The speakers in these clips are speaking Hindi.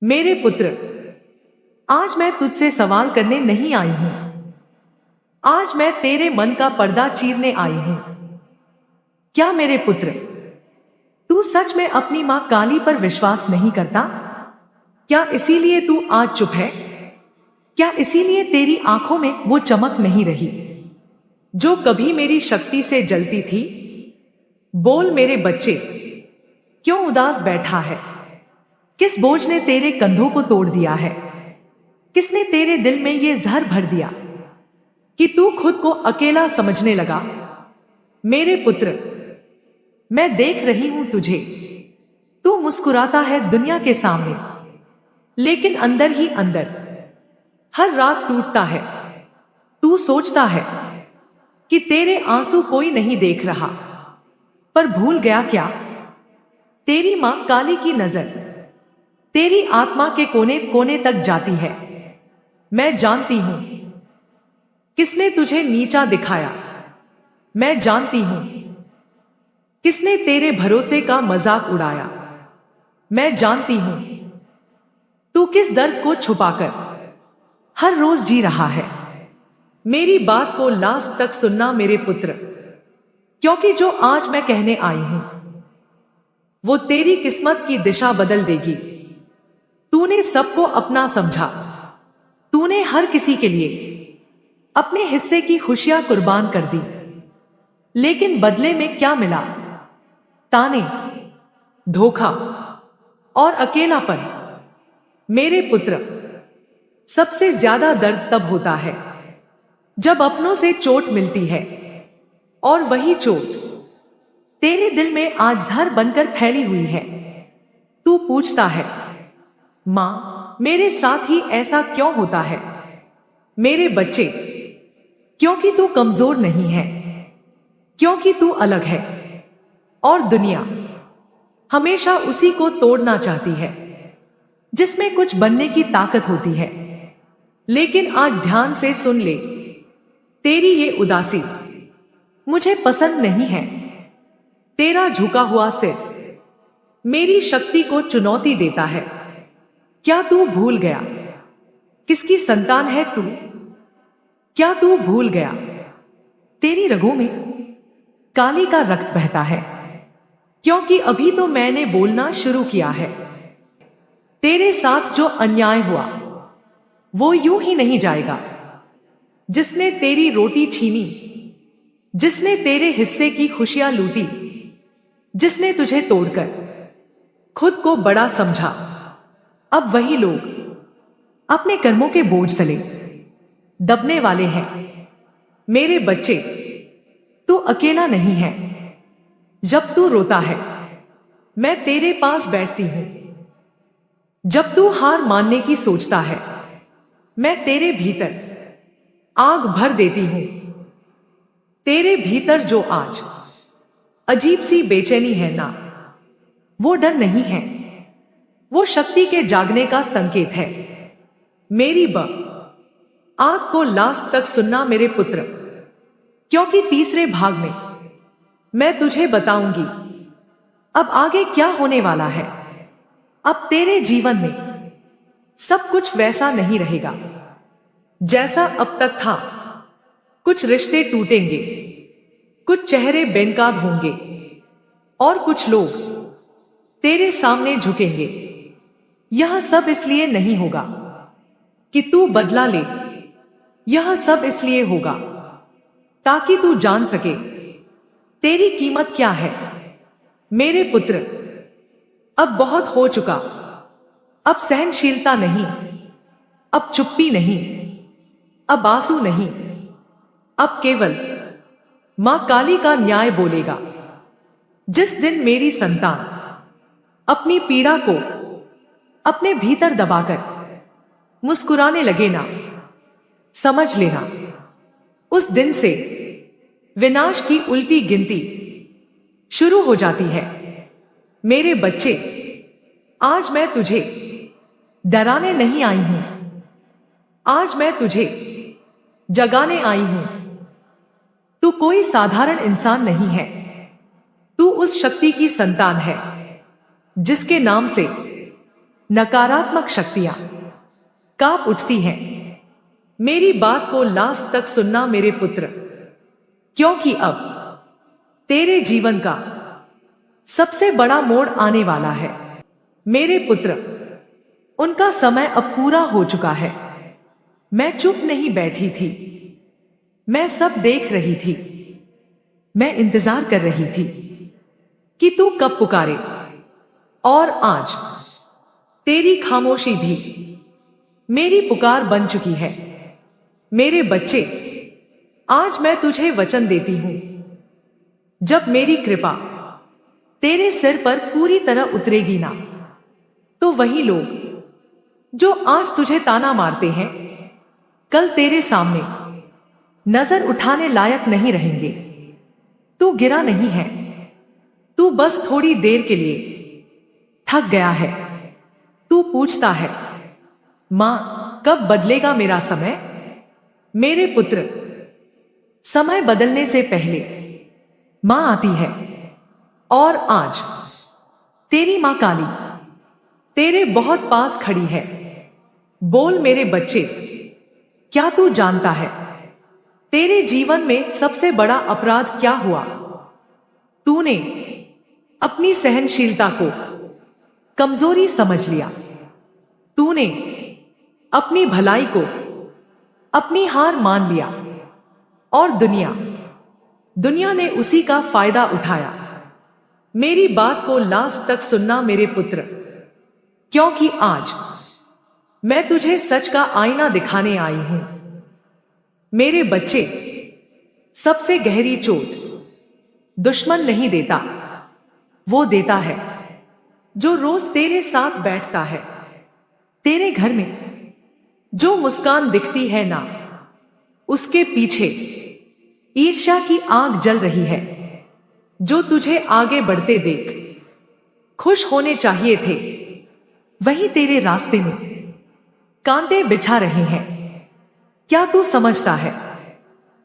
मेरे पुत्र, आज मैं तुझसे सवाल करने नहीं आई हूं। आज मैं तेरे मन का पर्दा चीरने आई हूं। क्या मेरे पुत्र, तू सच में अपनी मां काली पर विश्वास नहीं करता? क्या इसीलिए तू आज चुप है? क्या इसीलिए तेरी आंखों में वो चमक नहीं रही जो कभी मेरी शक्ति से जलती थी? बोल मेरे बच्चे, क्यों उदास बैठा है? किस बोझ ने तेरे कंधों को तोड़ दिया है? किसने तेरे दिल में ये जहर भर दिया कि तू खुद को अकेला समझने लगा? मेरे पुत्र, मैं देख रही हूं तुझे। तू मुस्कुराता है दुनिया के सामने, लेकिन अंदर ही अंदर हर रात टूटता है। तू सोचता है कि तेरे आंसू कोई नहीं देख रहा, पर भूल गया क्या? तेरी मां काली की नजर तेरी आत्मा के कोने कोने तक जाती है। मैं जानती हूं किसने तुझे नीचा दिखाया। मैं जानती हूं किसने तेरे भरोसे का मजाक उड़ाया। मैं जानती हूं तू किस दर्द को छुपाकर हर रोज जी रहा है। मेरी बात को लास्ट तक सुनना मेरे पुत्र, क्योंकि जो आज मैं कहने आई हूं वो तेरी किस्मत की दिशा बदल देगी। तूने सबको अपना समझा, तूने हर किसी के लिए अपने हिस्से की खुशियां कुर्बान कर दी, लेकिन बदले में क्या मिला? ताने, धोखा और अकेलापन। मेरे पुत्र, सबसे ज्यादा दर्द तब होता है जब अपनों से चोट मिलती है, और वही चोट तेरे दिल में आज जहर बनकर फैली हुई है। तू पूछता है, मां, मेरे साथ ही ऐसा क्यों होता है? मेरे बच्चे, क्योंकि तू कमजोर नहीं है, क्योंकि तू अलग है, और दुनिया हमेशा उसी को तोड़ना चाहती है जिसमें कुछ बनने की ताकत होती है। लेकिन आज ध्यान से सुन ले, तेरी ये उदासी मुझे पसंद नहीं है। तेरा झुका हुआ सिर मेरी शक्ति को चुनौती देता है। क्या तू भूल गया किसकी संतान है तू? क्या तू भूल गया तेरी रगों में काली का रक्त बहता है? क्योंकि अभी तो मैंने बोलना शुरू किया है। तेरे साथ जो अन्याय हुआ वो यूं ही नहीं जाएगा। जिसने तेरी रोटी छीनी, जिसने तेरे हिस्से की खुशियां लूटी, जिसने तुझे तोड़कर खुद को बड़ा समझा, अब वही लोग अपने कर्मों के बोझ तले दबने वाले हैं। मेरे बच्चे, तू अकेला नहीं है। जब तू रोता है मैं तेरे पास बैठती हूं। जब तू हार मानने की सोचता है मैं तेरे भीतर आग भर देती हूं। तेरे भीतर जो आज अजीब सी बेचैनी है ना, वो डर नहीं है, वो शक्ति के जागने का संकेत है। मेरी आग को लास्ट तक सुनना मेरे पुत्र, क्योंकि तीसरे भाग में मैं तुझे बताऊंगी अब आगे क्या होने वाला है। अब तेरे जीवन में सब कुछ वैसा नहीं रहेगा जैसा अब तक था। कुछ रिश्ते टूटेंगे, कुछ चेहरे बेनकाब होंगे, और कुछ लोग तेरे सामने झुकेंगे। यह सब इसलिए नहीं होगा कि तू बदला ले, यह सब इसलिए होगा ताकि तू जान सके तेरी कीमत क्या है। मेरे पुत्र, अब बहुत हो चुका। अब सहनशीलता नहीं, अब चुप्पी नहीं, अब आंसू नहीं, अब केवल मां काली का न्याय बोलेगा। जिस दिन मेरी संतान अपनी पीड़ा को अपने भीतर दबाकर मुस्कुराने लगे ना, समझ लेना उस दिन से विनाश की उल्टी गिनती शुरू हो जाती है। मेरे बच्चे, आज मैं तुझे डराने नहीं आई हूं, आज मैं तुझे जगाने आई हूं। तू कोई साधारण इंसान नहीं है, तू उस शक्ति की संतान है जिसके नाम से नकारात्मक शक्तियां कांप उठती हैं। मेरी बात को लास्ट तक सुनना मेरे पुत्र, क्योंकि अब तेरे जीवन का सबसे बड़ा मोड़ आने वाला है। मेरे पुत्र, उनका समय अब पूरा हो चुका है। मैं चुप नहीं बैठी थी, मैं सब देख रही थी। मैं इंतजार कर रही थी कि तू कब पुकारे, और आज तेरी खामोशी भी मेरी पुकार बन चुकी है। मेरे बच्चे, आज मैं तुझे वचन देती हूं, जब मेरी कृपा तेरे सिर पर पूरी तरह उतरेगी ना, तो वही लोग जो आज तुझे ताना मारते हैं, कल तेरे सामने नजर उठाने लायक नहीं रहेंगे। तू गिरा नहीं है, तू बस थोड़ी देर के लिए थक गया है। तू पूछता है, मां, कब बदलेगा मेरा समय? मेरे पुत्र, समय बदलने से पहले मां आती है, और आज तेरी मां काली तेरे बहुत पास खड़ी है। बोल मेरे बच्चे, क्या तू जानता है तेरे जीवन में सबसे बड़ा अपराध क्या हुआ? तूने अपनी सहनशीलता को कमजोरी समझ लिया। तूने अपनी भलाई को अपनी हार मान लिया, और दुनिया ने उसी का फायदा उठाया। मेरी बात को लास्ट तक सुनना मेरे पुत्र, क्योंकि आज मैं तुझे सच का आईना दिखाने आई हूं। मेरे बच्चे, सबसे गहरी चोट दुश्मन नहीं देता, वो देता है जो रोज तेरे साथ बैठता है। तेरे घर में जो मुस्कान दिखती है ना, उसके पीछे ईर्ष्या की आग जल रही है। जो तुझे आगे बढ़ते देख खुश होने चाहिए थे, वही तेरे रास्ते में कांटे बिछा रहे हैं। क्या तू समझता है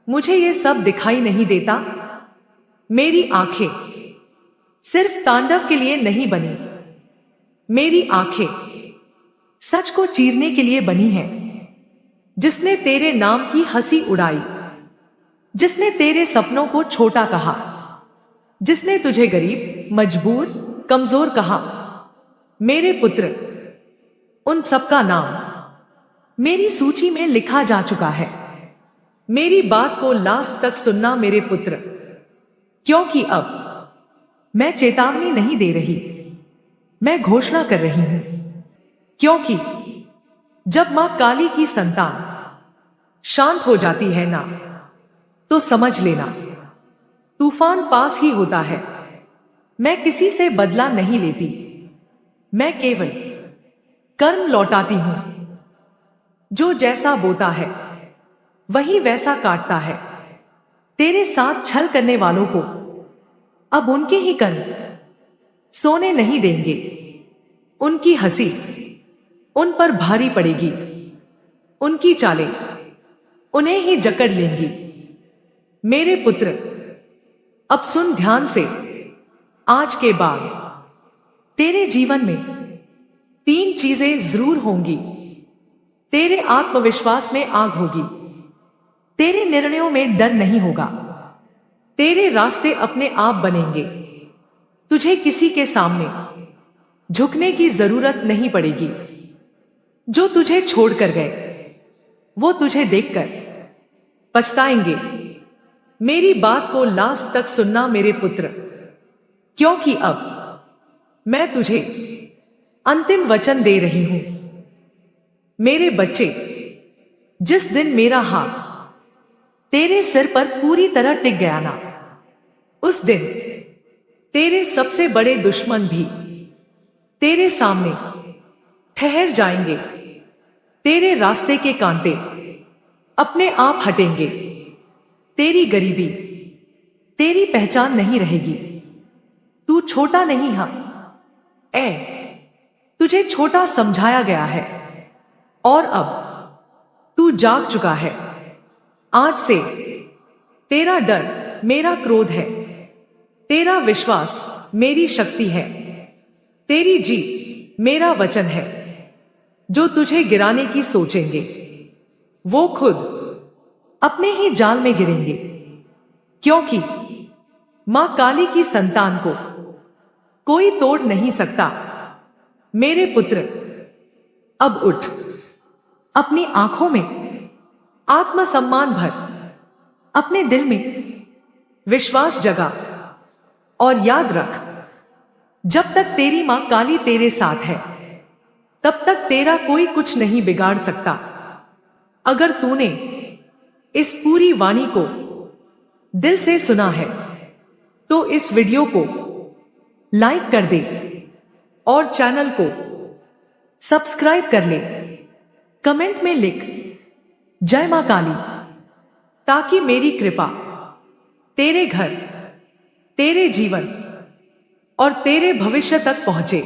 मुझे ये सब दिखाई नहीं देता? मेरी आंखें सिर्फ तांडव के लिए नहीं बनी, मेरी आंखें सच को चीरने के लिए बनी हैं। जिसने तेरे नाम की हंसी उड़ाई, जिसने तेरे सपनों को छोटा कहा, जिसने तुझे गरीब, मजबूर, कमजोर कहा, मेरे पुत्र, उन सबका नाम मेरी सूची में लिखा जा चुका है। मेरी बात को लास्ट तक सुनना मेरे पुत्र, क्योंकि अब मैं चेतावनी नहीं दे रही, मैं घोषणा कर रही हूं। क्योंकि जब मां काली की संतान शांत हो जाती है ना, तो समझ लेना तूफान पास ही होता है। मैं किसी से बदला नहीं लेती, मैं केवल कर्म लौटाती हूं। जो जैसा बोता है वही वैसा काटता है। तेरे साथ छल करने वालों को अब उनके ही कर्म सोने नहीं देंगे। उनकी हंसी उन पर भारी पड़ेगी, उनकी चालें उन्हें ही जकड़ लेंगी। मेरे पुत्र, अब सुन ध्यान से। आज के बाद तेरे जीवन में 3 चीजें जरूर होंगी। तेरे आत्मविश्वास में आग होगी, तेरे निर्णयों में डर नहीं होगा, तेरे रास्ते अपने आप बनेंगे। तुझे किसी के सामने झुकने की जरूरत नहीं पड़ेगी। जो तुझे छोड़कर गए, वो तुझे देखकर पछताएंगे। मेरी बात को लास्ट तक सुनना मेरे पुत्र, क्योंकि अब मैं तुझे अंतिम वचन दे रही हूं। मेरे बच्चे, जिस दिन मेरा हाथ तेरे सिर पर पूरी तरह टिक गया ना, उस दिन तेरे सबसे बड़े दुश्मन भी तेरे सामने ठहर जाएंगे। तेरे रास्ते के कांटे अपने आप हटेंगे। तेरी गरीबी तेरी पहचान नहीं रहेगी। तू छोटा नहीं है, तुझे छोटा समझाया गया है, और अब तू जाग चुका है। आज से तेरा डर मेरा क्रोध है, तेरा विश्वास मेरी शक्ति है, तेरी जीत मेरा वचन है। जो तुझे गिराने की सोचेंगे वो खुद अपने ही जाल में गिरेंगे, क्योंकि मां काली की संतान को कोई तोड़ नहीं सकता। मेरे पुत्र, अब उठ, अपनी आंखों में आत्मसम्मान भर, अपने दिल में विश्वास जगा और याद रख, जब तक तेरी मां काली तेरे साथ है तब तक तेरा कोई कुछ नहीं बिगाड़ सकता। अगर तूने इस पूरी वाणी को दिल से सुना है तो इस वीडियो को लाइक कर दे और चैनल को सब्सक्राइब कर ले। कमेंट में लिख जय मां काली, ताकि मेरी कृपा तेरे घर, तेरे जीवन और तेरे भविष्य तक पहुंचे।